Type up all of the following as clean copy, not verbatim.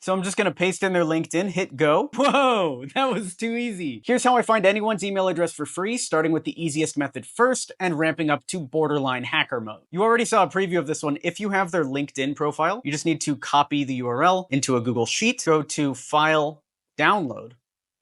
So I'm just gonna paste in their LinkedIn, hit go. Whoa, that was too easy. Here's how I find anyone's email address for free, starting with the easiest method first and ramping up to borderline hacker mode. You already saw a preview of this one. If you have their LinkedIn profile, you just need to copy the URL into a Google Sheet, go to File, Download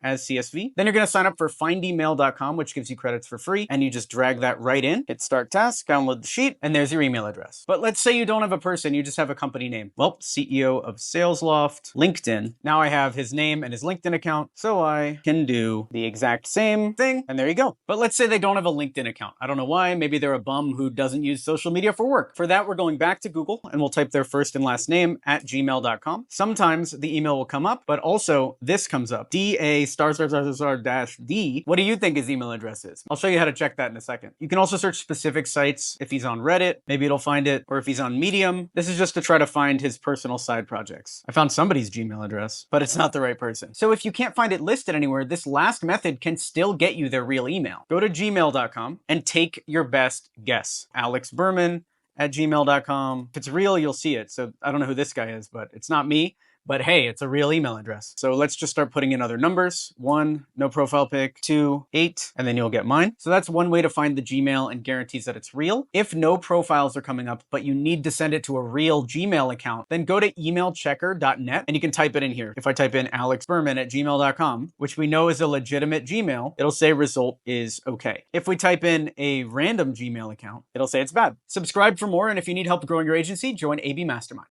as CSV. Then you're gonna sign up for findemail.com, which gives you credits for free, and you just drag that right in, hit start task, download the sheet, and there's your email address. But let's say you don't have a person, you just have a company name. Well, CEO of SalesLoft, LinkedIn. Now I have his name and his LinkedIn account, so I can do the exact same thing, and there you go. But let's say they don't have a LinkedIn account. I don't know why, maybe they're a bum who doesn't use social media for work. For that, we're going back to Google, and we'll type their first and last name at gmail.com. Sometimes the email will come up, but also this comes up, DA ****D. What do you think his email address is? I'll show you how to check that in a second. You can also search specific sites. If he's on Reddit, maybe it'll find it, or if he's on Medium. This is just to try to find his personal side projects. I found somebody's Gmail address, but it's not the right person. So if you can't find it listed anywhere, this last method can still get you their real email. Go to gmail.com and take your best guess. Alex Berman at gmail.com. If it's real, you'll see it. So I don't know who this guy is, but it's not me. But hey, it's a real email address. So let's just start putting in other numbers. 1, no profile pic. 2, 8, and then you'll get mine. So that's one way to find the Gmail and guarantees that it's real. If no profiles are coming up, but you need to send it to a real Gmail account, then go to emailchecker.net and you can type it in here. If I type in alexberman at gmail.com, which we know is a legitimate Gmail, it'll say result is okay. If we type in a random Gmail account, it'll say it's bad. Subscribe for more, and if you need help growing your agency, join AB Mastermind.